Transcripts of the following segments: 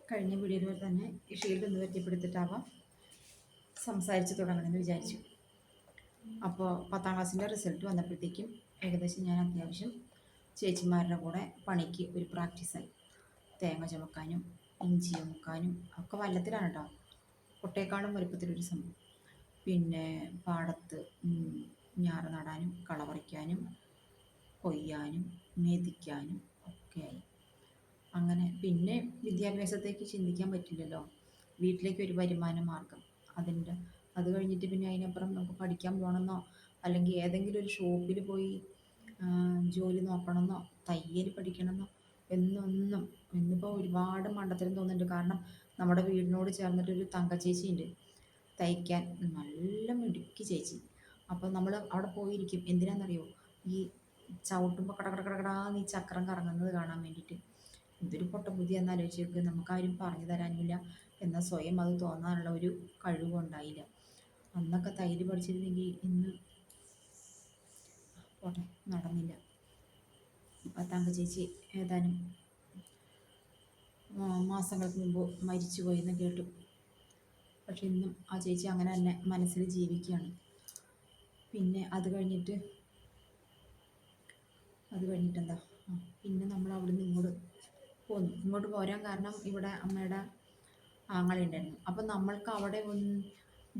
കഴിഞ്ഞ വീഡിയോയിൽ തന്നെ ഈ ഷീൽഡ് ഒന്ന് പറ്റിപ്പെടുത്തിട്ടാവാം സംസാരിച്ച് തുടങ്ങണമെന്ന് വിചാരിച്ചു. അപ്പോൾ 10ാം ക്ലാസ്സിൻ്റെ റിസൾട്ട് വന്നപ്പോഴത്തേക്കും ഏകദേശം ഞാൻ അത്യാവശ്യം ചേച്ചിമാരുടെ കൂടെ പണിക്ക് ഒരു പ്രാക്ടീസായി. തേങ്ങ ചുമക്കാനും ഇഞ്ചി ചുമക്കാനും ഒക്കെ വല്ലത്തിലാണ് കേട്ടോ, പൊട്ടേക്കാളും വലുപ്പത്തിലൊരു സംഭവം. പിന്നെ പാടത്ത് ഞാറ് നടാനും കള പറിക്കാനും കൊയ്യാനും മെതിക്കാനും ഒക്കെയായി. അങ്ങനെ പിന്നെ വിദ്യാഭ്യാസത്തേക്ക് ചിന്തിക്കാൻ പറ്റില്ലല്ലോ, വീട്ടിലേക്ക് ഒരു വരുമാന മാർഗം. അത് കഴിഞ്ഞിട്ട് പിന്നെ അതിനപ്പുറം നമുക്ക് പഠിക്കാൻ പോകണമെന്നോ അല്ലെങ്കിൽ ഏതെങ്കിലും ഒരു ഷോപ്പിൽ പോയി ജോലി നോക്കണമെന്നോ തയ്യൽ പഠിക്കണമെന്നോ എന്നൊന്നും ഇന്നിപ്പോൾ ഒരുപാട് മണ്ടത്തരം തോന്നുന്നുണ്ട്. കാരണം നമ്മുടെ വീടിനോട് ചേർന്നിട്ടൊരു തങ്കച്ചേച്ചിയുണ്ട്, തയ്ക്കാൻ നല്ല മിടുക്കി ചേച്ചി. അപ്പോൾ നമ്മൾ അവിടെ പോയിരിക്കും. എന്തിനാണെന്നറിയോ? ഈ ചവിട്ടുമ്പോൾ കടകടകടകടാന്ന് ഈ ചക്രം കറങ്ങുന്നത് കാണാൻ വേണ്ടിയിട്ട്. എന്തൊരു പൊട്ടബുദ്ധി എന്നാലോചിച്ച് നോക്ക്. നമുക്കാരും പറഞ്ഞു തരാനുമില്ല, എന്നാൽ സ്വയം അത് തോന്നാനുള്ള ഒരു കഴിവുണ്ടായില്ല. അന്നൊക്കെ തയ്യൽ പഠിച്ചിരുന്നെങ്കിൽ ഇന്ന് പോട്ടെ, നടന്നില്ല. തങ്ക ചേച്ചി ഏതാനും മാസങ്ങൾക്ക് മുമ്പ് മരിച്ചു പോയെന്ന് കേട്ടു. പക്ഷെ ഇന്നും ആ ചേച്ചി അങ്ങനെ തന്നെ മനസ്സിൽ ജീവിക്കുകയാണ്. പിന്നെ അത് കഴിഞ്ഞിട്ട് എന്താ, പിന്നെ നമ്മൾ അവിടുന്ന് പോന്നു. ഇങ്ങോട്ട് പോരാൻ കാരണം ഇവിടെ അമ്മയുടെ ആങ്ങളുണ്ടായിരുന്നു. അപ്പം നമ്മൾക്ക് അവിടെ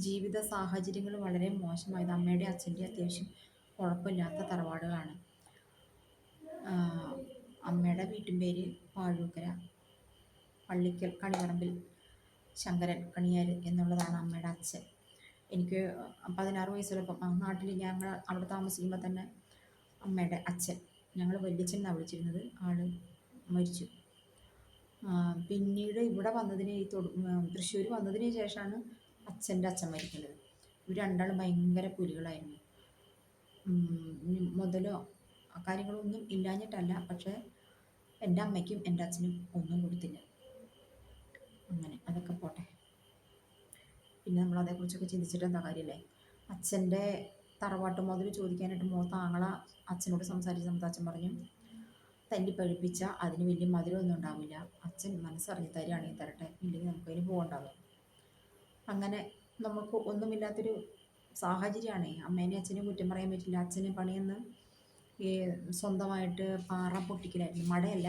ജീവിത സാഹചര്യങ്ങൾ വളരെ മോശമായത്. അമ്മയുടെ അച്ഛൻ്റെ അത്യാവശ്യം കുഴപ്പമില്ലാത്ത തറവാടുകളാണ്. അമ്മയുടെ വീട്ടിൻ പേര് പാഴൂക്കര പള്ളിക്കൽ കണിപറമ്പിൽ ശങ്കരൻ കണിയാർ എന്നുള്ളതാണ് അമ്മയുടെ അച്ഛൻ. എനിക്ക് 16 വയസ്സുള്ളപ്പം നാട്ടിൽ ഞങ്ങൾ അവിടെ താമസിക്കുമ്പോൾ തന്നെ അമ്മയുടെ അച്ഛൻ, ഞങ്ങൾ വല്യച്ഛൻ എന്നാണ് വിളിച്ചിരുന്നത്, ആൾ മരിച്ചു. പിന്നീട് ഇവിടെ വന്നതിന് തൃശ്ശൂർ വന്നതിന് ശേഷമാണ് അച്ഛൻ്റെ അച്ഛൻ മരിക്കുന്നത്. ഇവർ രണ്ടാളും ഭയങ്കര പുലികളായിരുന്നു. മുതലോ കാര്യങ്ങളൊന്നും ഇല്ലാഞ്ഞിട്ടല്ല, പക്ഷേ എൻ്റെ അമ്മയ്ക്കും എൻ്റെ അച്ഛനും ഒന്നും കൊടുത്തില്ല. അങ്ങനെ അതൊക്കെ പോട്ടെ. പിന്നെ നമ്മൾ അതേക്കുറിച്ചൊക്കെ ചിന്തിച്ചിട്ട് എന്താ കാര്യമല്ലേ. അച്ഛൻ്റെ തറവാട്ട് മുതൽ ചോദിക്കാനായിട്ട് ആങ്ങള അച്ഛനോട് സംസാരിച്ച അച്ഛൻ പറഞ്ഞു, തല്ലി പഴിപ്പിച്ച അതിന് വലിയ മധുരമൊന്നും ഉണ്ടാവില്ല, അച്ഛൻ മനസ്സറിഞ്ഞ് തരികയാണെങ്കിൽ തരട്ടെ, ഇല്ലെങ്കിൽ നമുക്കതിന് പോകണ്ടാകും. അങ്ങനെ നമുക്ക് ഒന്നുമില്ലാത്തൊരു സാഹചര്യമാണ്. അമ്മേനെ അച്ഛനെ കുറ്റം പറയാൻ പറ്റില്ല. അച്ഛന് പണിയെന്ന് ഈ സ്വന്തമായിട്ട് പാറ പൊട്ടിക്കലായിരുന്നു, മടയല്ല.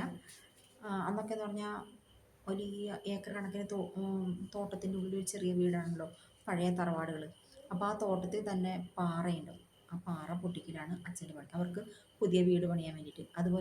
അന്നൊക്കെ എന്ന് പറഞ്ഞാൽ വലിയ ഏക്കർ കണക്കിന് തോട്ടത്തിൻ്റെ ഉള്ളിൽ ഒരു ചെറിയ വീടാണല്ലോ പഴയ തറവാടുകൾ. അപ്പോൾ ആ തോട്ടത്തിൽ തന്നെ പാറയുണ്ടാവും. ആ പാറ പൊട്ടിക്കലാണ് അച്ഛൻ്റെ പണി, അവർക്ക് പുതിയ വീട് പണിയാൻ വേണ്ടിയിട്ട്. അതുപോലെ